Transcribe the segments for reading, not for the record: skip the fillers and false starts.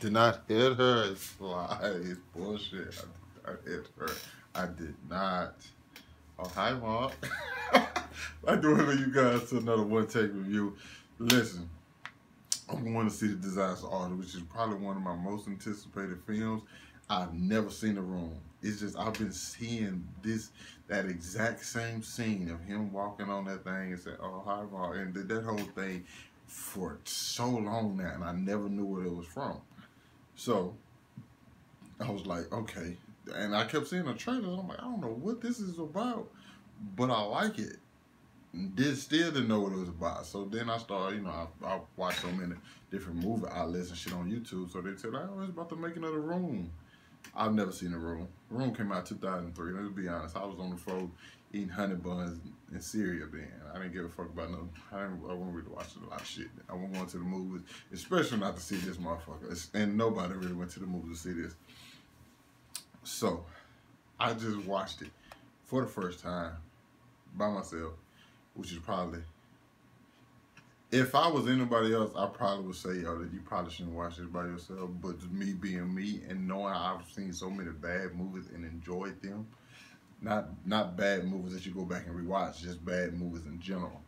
did not hit her. It's lie. It's bullshit. I did not hit her. I did not. Oh, hi, Mark. I do welcome you guys to another OneTake review. Listen, I'm going to see The Disaster Artist, which is probably one of my most anticipated films. I've never seen The Room. It's just I've been seeing that exact same scene of him walking on that thing and saying, "Oh, hi, Mark," and that whole thing for so long now, and I never knew what it was from. So I was like, okay, and I kept seeing the trailers. I'm like, I don't know what this is about, but I like it. Still didn't know what it was about. So then I started, I watched so many different movie outlets and shit on YouTube. So they said, "Oh, it's about the making of The Room." I've never seen The Room. The Room came out 2003. Let's be honest. I was on the floor eating honey buns and cereal then. I didn't give a fuck about nothing. I wasn't really watching a lot of shit. I wasn't going to the movies, especially not to see this motherfucker. And nobody really went to the movies to see this. So I just watched it for the first time by myself, which is probably, if I was anybody else, I probably would say, yo, that you probably shouldn't watch this by yourself. But me being me and knowing I've seen so many bad movies and enjoyed them, not bad movies that you go back and rewatch, just bad movies in general.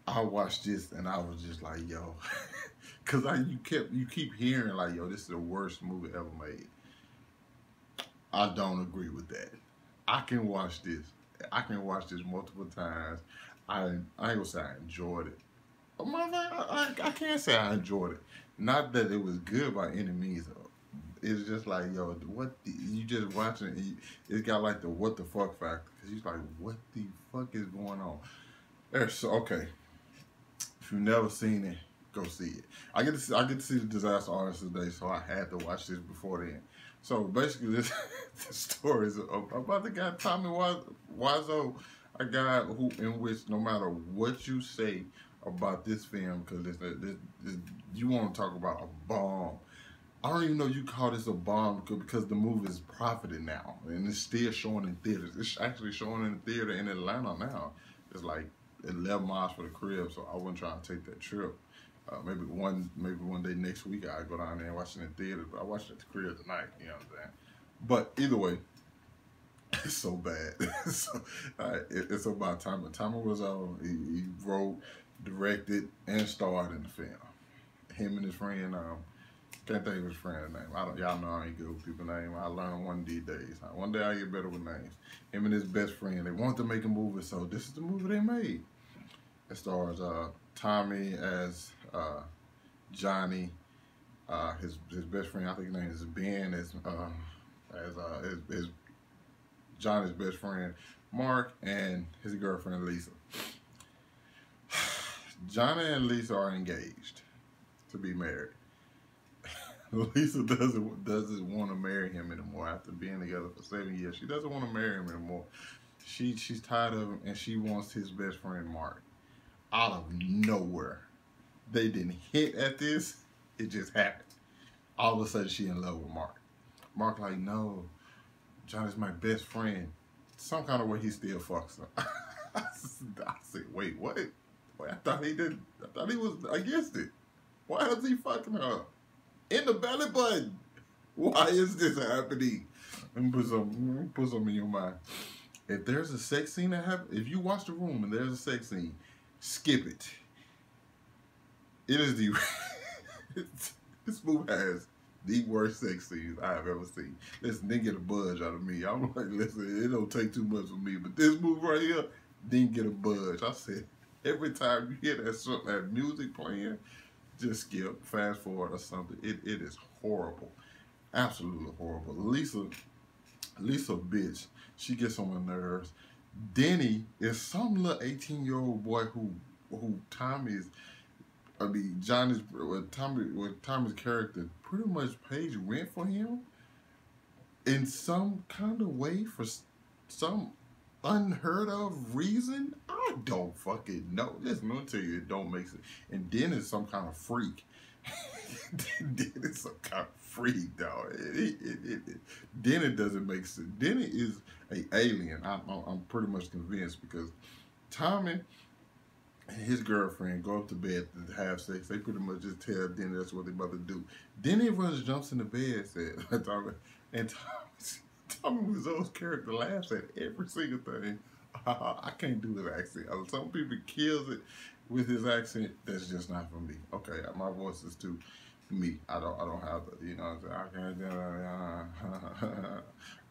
I watched this and I was just like, yo, because you keep hearing like, yo, this is the worst movie ever made. I don't agree with that. I can watch this. I can watch this multiple times. I ain't gonna say I enjoyed it. But I can't say I enjoyed it. Not that it was good by any means. It's just like, yo, you just watching it, it's got like the what the fuck factor. Cause you're like, what the fuck is going on? Okay. If you've never seen it, go see it. I get to see The Disaster Artist today, so I had to watch this before then. So basically, this story is about the guy Tommy Wiseau, a guy in which no matter what you say about this film, because you want to talk about a bomb. I don't even know you call this a bomb because the movie is profited now, and it's still showing in theaters. It's actually showing in the theater in Atlanta now. It's like 11 miles for the crib, so I wasn't trying to take that trip. Maybe one day next week I'll go down there and watch it in theaters, but I watched it at the crib tonight, you know what I'm saying? But either way, it's so bad. It's about Tommy. Tommy was he wrote, directed, and starred in the film. Him and his friend, can't think of his friend's name. Y'all know I ain't good with people's names. I learn one of these days. One day I get better with names. Him and his best friend, they wanted to make a movie, so this is the movie they made. It stars Tommy as Johnny, his best friend, I think his name is Ben, as Johnny's best friend Mark, and his girlfriend Lisa. Johnny and Lisa are engaged to be married. Lisa doesn't want to marry him anymore after being together for 7 years. She doesn't want to marry him anymore. She's tired of him, and she wants his best friend Mark. Out of nowhere, they didn't hit at this. It just happened. All of a sudden, she in love with Mark. Mark like, no, Johnny's my best friend. Some kind of way he still fucks her. I said, wait, what? Wait, I thought he was against it. Why is he fucking her? In the belly button. Why is this happening? Let me put something in your mind. If there's a sex scene that happens, if you watch The Room and there's a sex scene, skip it. It is this movie has the worst sex scenes I have ever seen. Listen, didn't get a budge out of me. I'm like, listen, it don't take too much for me, but this movie right here didn't get a budge. I said, every time you hear that music playing, just skip, fast forward or something. It is horrible. Absolutely horrible. Lisa bitch. She gets on my nerves. Denny is some little 18-year-old boy who Tommy's character pretty much pays rent for him in some kind of way for some unheard of reason. I don't fucking know. Listen, let me tell you, it don't make sense. And Denny's some kind of freak. Denny's some kind of freak, dog. Denny doesn't make sense. Denny is an alien. I'm pretty much convinced, because Tommy and his girlfriend go up to bed to have sex. They pretty much just tell Denny that's what they about to do. Denny runs, jumps in the bed, said, and Tommy Wiseau's character laughs at every single thing. I can't do his accent. Some people kills it with his accent. That's just not for me. Okay, my voice is too me. I don't have the, you know what I'm saying?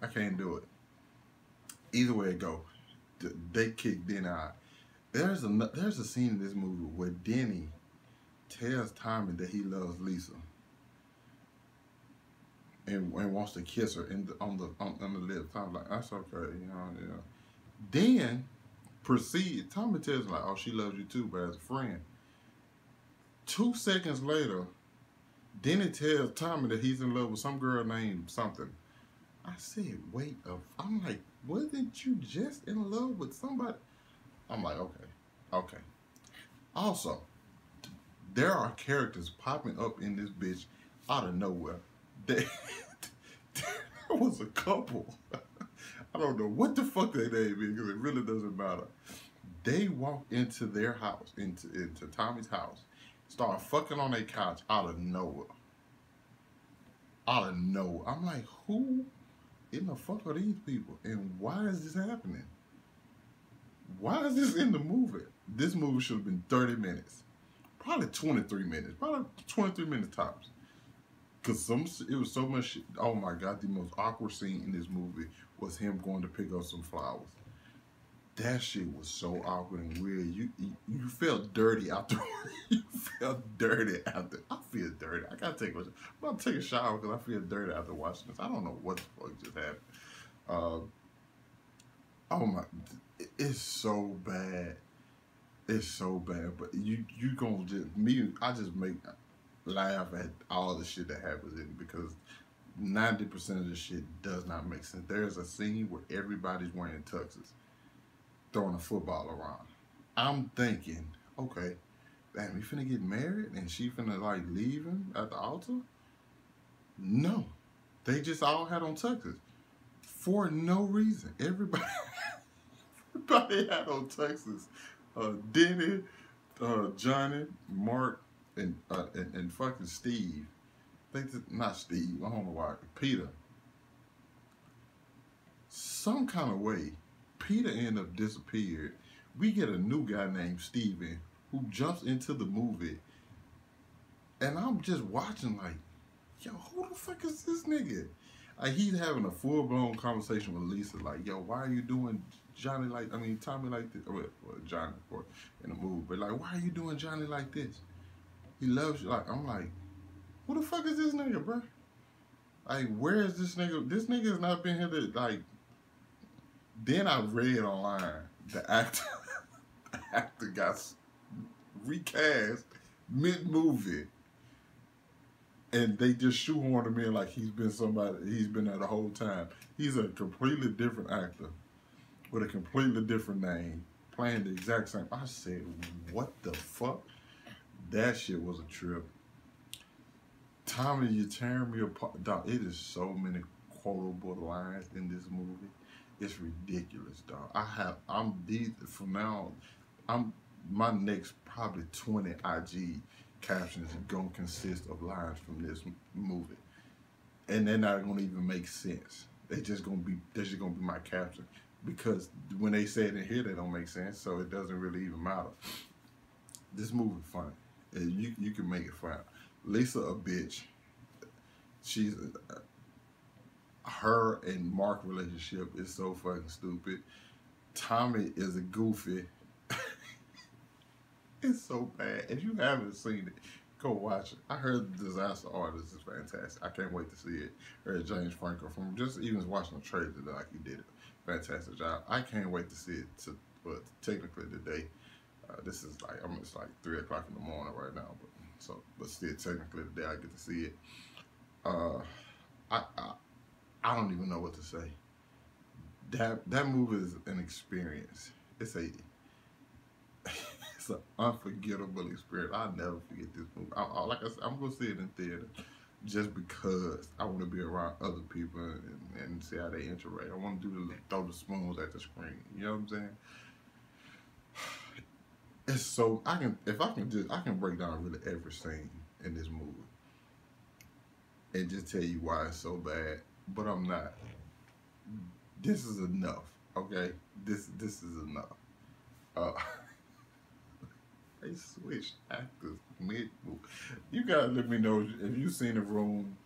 I can't do it. Either way it go, they kick Denny out. There's a scene in this movie where Denny tells Tommy that he loves Lisa and wants to kiss her on the lips. Tommy's like, that's okay, you know. Then Tommy tells her like, oh, she loves you too, but as a friend. 2 seconds later, Denny tells Tommy that he's in love with some girl named something. I said, wait, I'm like, wasn't you just in love with somebody? I'm like, okay. Also, there are characters popping up in this bitch out of nowhere. There was a couple. I don't know what the fuck their name is because it really doesn't matter. They walk into their house, into Tommy's house, start fucking on their couch out of nowhere. Out of nowhere. I'm like, who in the fuck are these people? And why is this happening? Why is this in the movie? This movie should have been 30 minutes. Probably 23 minutes. Probably 23 minutes tops. Because it was so much shit. Oh my God, the most awkward scene in this movie was him going to pick up some flowers. That shit was so awkward and weird. You felt dirty after. You felt dirty after. I feel dirty. I gotta take I'm about to take a shower because I feel dirty after watching this. I don't know what the fuck just happened. Oh my, it's so bad. It's so bad. But you gonna I just laugh at all the shit that happens in it because 90% of the shit does not make sense. There's a scene where everybody's wearing tuxes, throwing a football around. I'm thinking, okay, damn, you finna get married and she finna like leave him at the altar? No, they just all had on tuxes for no reason. Everybody had on tuxes. Denny, Johnny, Mark, and fucking Steve. Not Steve. I don't know why. Peter. Some kind of way, Peter ended up disappeared. We get a new guy named Steven who jumps into the movie, and I'm just watching like, yo, who the fuck is this nigga? Like he's having a full blown conversation with Lisa, like, yo, why are you doing Tommy like this? Well, Johnny, of course, in the movie, but like, why are you doing Johnny like this? He loves you. Like, I'm like, who the fuck is this nigga, bro? Like, where is this nigga? This nigga has not been here to, like, then I read online, the actor got recast mid-movie, and they just shoehorned him in like he's been there the whole time. He's a completely different actor with a completely different name, playing the exact same. I said, what the fuck? That shit was a trip. Tommy, you're tearing me apart. Dog, it is so many quotable lines in this movie. It's ridiculous, dog. My next probably 20 IG captions are gonna consist of lines from this movie. And they're not gonna even make sense. They're just gonna be my caption. Because when they say it in here, they don't make sense, so it doesn't really even matter. This movie funny. You can make it fun. Lisa a bitch. She's her and Mark relationship is so fucking stupid. Tommy is a goofy. It's so bad. If you haven't seen it, go watch it. I heard The Disaster Artist is fantastic. I can't wait to see it. I heard James Franco from just even watching the trailer today, like he did a fantastic job. I can't wait to see it. But technically today, this is like it's like 3 o'clock in the morning right now. But still technically today I get to see it. I don't even know what to say. That movie is an experience. It's an unforgettable experience. I'll never forget this movie. Like I said, I'm gonna see it in theater just because I want to be around other people and see how they interact. I want to throw the spoons at the screen. You know what I'm saying? It's so I can if I can break down really every scene in this movie and just tell you why it's so bad, but I'm not. This is enough, okay? This is enough. Uh, they switched actors mid movie. You gotta let me know if you've seen The Room.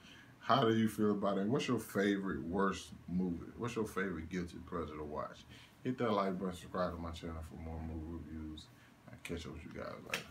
How do you feel about it? What's your favorite worst movie? What's your favorite guilty pleasure to watch? Hit that like button, subscribe to my channel for more movie reviews. I'll catch up with you guys later.